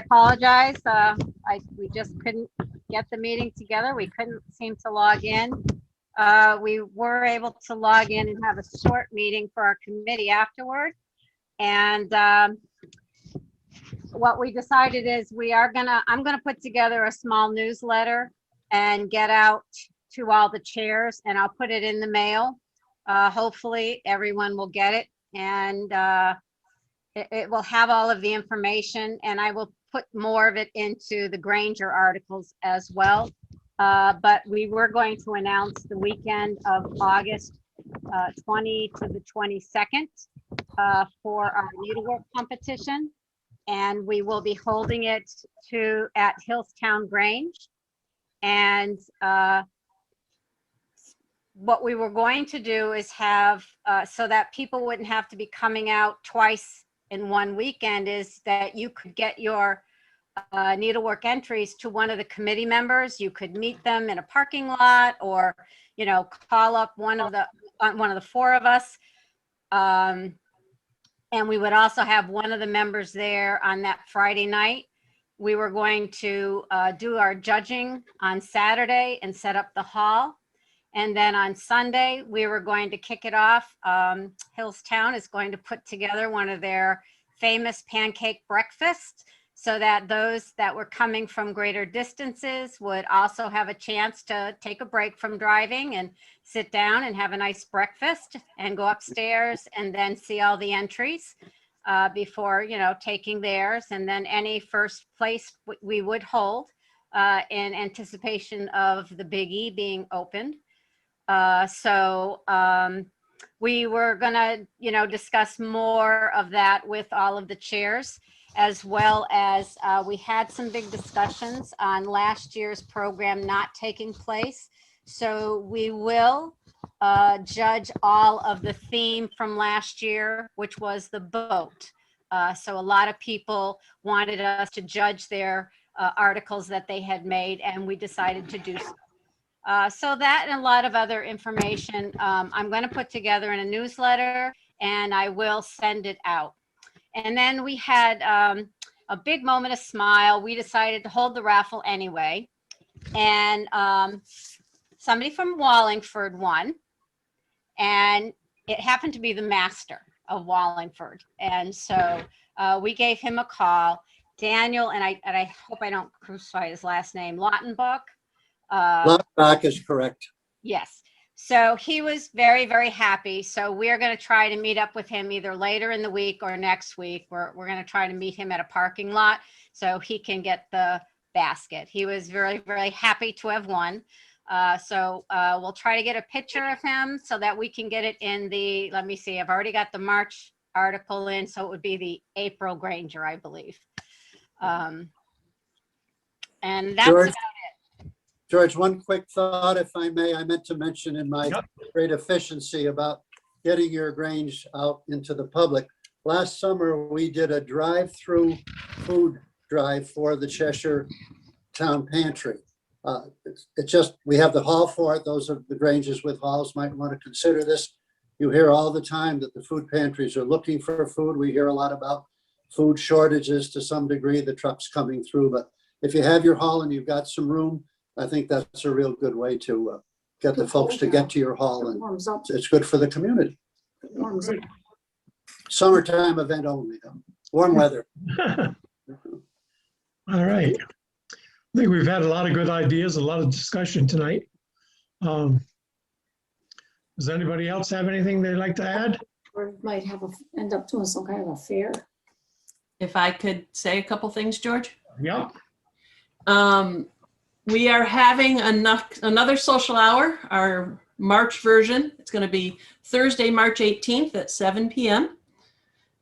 apologize. We just couldn't get the meeting together. We couldn't seem to log in. We were able to log in and have a short meeting for our committee afterward. And what we decided is I'm gonna put together a small newsletter and get out to all the chairs, and I'll put it in the mail. Hopefully everyone will get it, and it will have all of the information, and I will put more of it into the Granger articles as well. But we were going to announce the weekend of August 20 to the 22nd for our needlework competition. And we will be holding it at Hillstown Grange. And what we were going to do is have, so that people wouldn't have to be coming out twice in one weekend, is that you could get your needlework entries to one of the committee members. You could meet them in a parking lot, or call up one of the 4 of us, and we would also have one of the members there on that Friday night. We were going to do our judging on Saturday and set up the hall, and then on Sunday we were going to kick it off. Hillstown is going to put together one of their famous pancake breakfasts. so that those that were coming from greater distances would also have a chance to take a break from driving and sit down and have a nice breakfast and go upstairs and then see all the entries before, taking theirs. And then any first place we would hold in anticipation of the Big E being opened. We were gonna, discuss more of that with all of the chairs, as well as we had some big discussions on last year's program not taking place. So we will judge all of the theme from last year, which was the boat. So a lot of people wanted us to judge their articles that they had made, and we decided to do so. So that and a lot of other information I'm going to put together in a newsletter, and I will send it out. And then we had a big moment of smile. We decided to hold the raffle anyway. And somebody from Wallingford won. And it happened to be the master of Wallingford. And so we gave him a call. Daniel, and I hope I don't crucify his last name, Lautenbach. Lautenbach is correct. Yes. So he was very, very happy. So we're going to try to meet up with him either later in the week or next week. We're going to try to meet him at a parking lot so he can get the basket. He was very, very happy to have won. We'll try to get a picture of him so that we can get it in the, let me see, I've already got the March article in, so it would be the April Granger, I believe. And that's George, about it. George, one quick thought, if I may. I meant to mention in my great efficiency about getting your Grange out into the public. Last summer, we did a drive-through food drive for the Cheshire Town Pantry. It's just, we have the hall for it. Those of the Granges with halls might want to consider this. You hear all the time that the food pantries are looking for food. We hear a lot about food shortages to some degree, the trucks coming through. But if you have your hall and you've got some room, I think that's a real good way to get the folks to get to your hall, and it's good for the community. Summertime event only, though. Warm weather. All right. I think we've had a lot of good ideas, a lot of discussion tonight. Does anybody else have anything they'd like to add? Or might have end up doing some kind of a fair. If I could say a couple things, George? Yeah. We are having another social hour, our March version. It's going to be Thursday, March 18th at 7 p.m.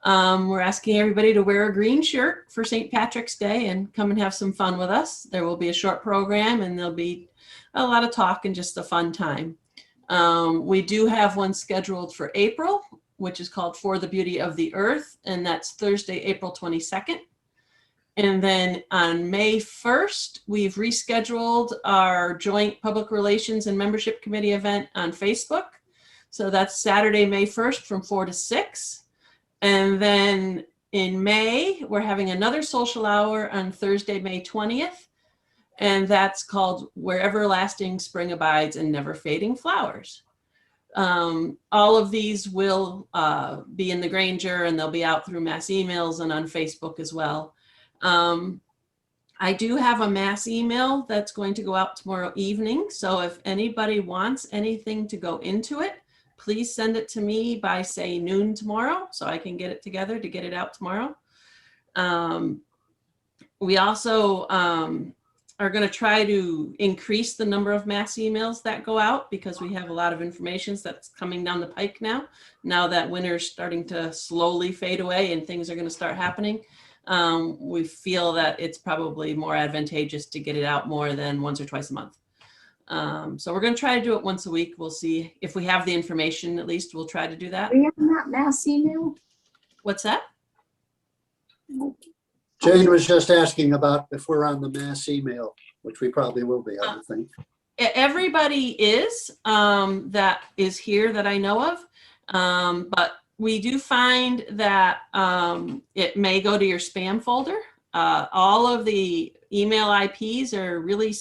We're asking everybody to wear a green shirt for St. Patrick's Day and come and have some fun with us. There will be a short program and there'll be a lot of talk and just a fun time. We do have one scheduled for April, which is called For the Beauty of the Earth, and that's Thursday, April 22nd. And then on May 1st, we've rescheduled our joint public relations and membership committee event on Facebook. So that's Saturday, May 1st from 4 to 6. And then in May, we're having another social hour on Thursday, May 20th. And that's called Where Everlasting Spring Abides and Never Fading Flowers. All of these will be in the Granger, and they'll be out through mass emails and on Facebook as well. I do have a mass email that's going to go out tomorrow evening. So if anybody wants anything to go into it, please send it to me by, say, noon tomorrow so I can get it together to get it out tomorrow. We also are going to try to increase the number of mass emails that go out because we have a lot of information that's coming down the pike now that winter's starting to slowly fade away and things are going to start happening. We feel that it's probably more advantageous to get it out more than once or twice a month. So we're going to try to do it once a week. We'll see if we have the information, at least we'll try to do that. Are you on that mass email? What's that? Jane was just asking about if we're on the mass email, which we probably will be, I would think. Everybody is, that is here that I know of. But we do find that it may go to your spam folder. All of the email IPs are really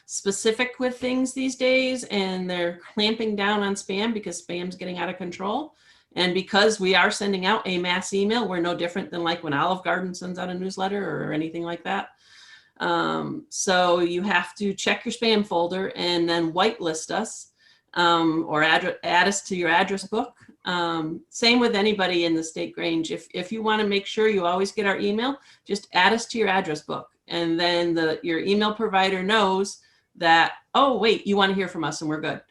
specific with things these days, and they're clamping down on spam because spam's getting out of control. And because we are sending out a mass email, we're no different than like when Olive Garden sends out a newsletter or anything like that. So you have to check your spam folder and then whitelist us or add us to your address book. Same with anybody in the state Grange. If you want to make sure you always get our email, just add us to your address book. And then your email provider knows that, oh, wait, you want to hear from us and we're good.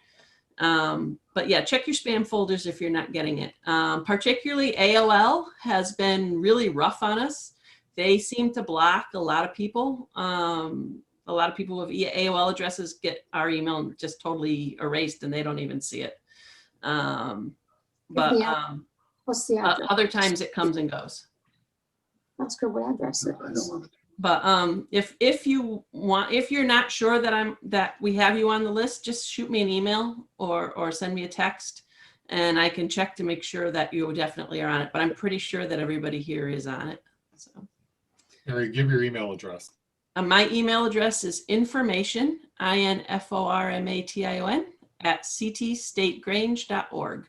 But yeah, check your spam folders if you're not getting it. Particularly AOL has been really rough on us. They seem to block a lot of people. A lot of people with AOL addresses get our email just totally erased and they don't even see it. But What's the address? other times it comes and goes. That's good. What address it is? But if you're not sure that we have you on the list, just shoot me an email or send me a text and I can check to make sure that you definitely are on it. But I'm pretty sure that everybody here is on it. So Harry, give your email address. my email address is information, INFORMATION @ctstategrange.org.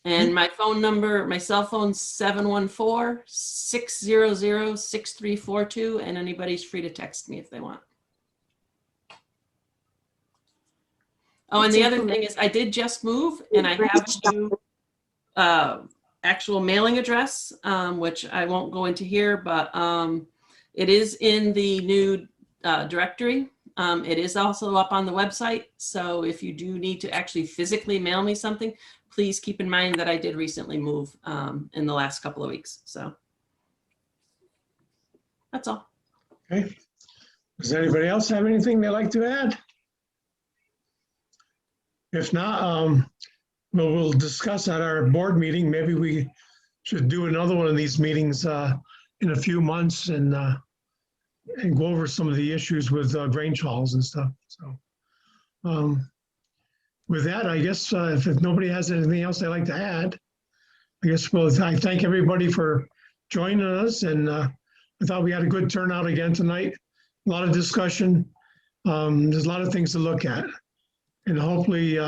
And my phone number, my cell phone, 714-600-6342, and anybody's free to text me if they want. Oh, and the other thing is I did just move and I have a new actual mailing address, which I won't go into here, but it is in the new directory. It is also up on the website. So if you do need to actually physically mail me something, please keep in mind that I did recently move in the last couple of weeks. So that's all. Okay. Does anybody else have anything they'd like to add? If not, we'll discuss at our board meeting. Maybe we should do another one of these meetings in a few months and go over some of the issues with Grange halls and stuff. So with that, I guess if nobody has anything else they'd like to add, I guess I thank everybody for joining us. And I thought we had a good turnout again tonight. A lot of discussion. There's a lot of things to look at. And hopefully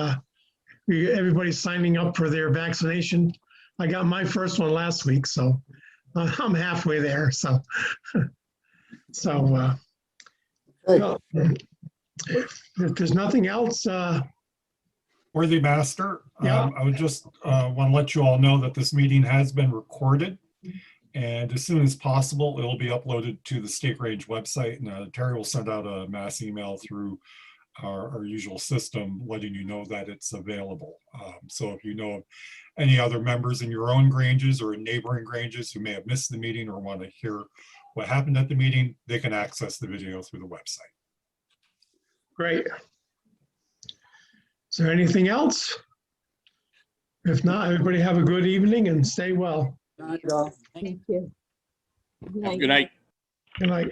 everybody's signing up for their vaccination. I got my first one last week, so I'm halfway there. So, well, if there's nothing else. Worthy Master, Yeah. I would just want to let you all know that this meeting has been recorded. And as soon as possible, it'll be uploaded to the State Grange website. And Terry will send out a mass email through our usual system, letting you know that it's available. So if you know of any other members in your own Granges or in neighboring Granges who may have missed the meeting or want to hear what happened at the meeting, they can access the video through the website. Great. Is there anything else? If not, everybody have a good evening and stay well. Good night, all. Thank you. Good night. Good night.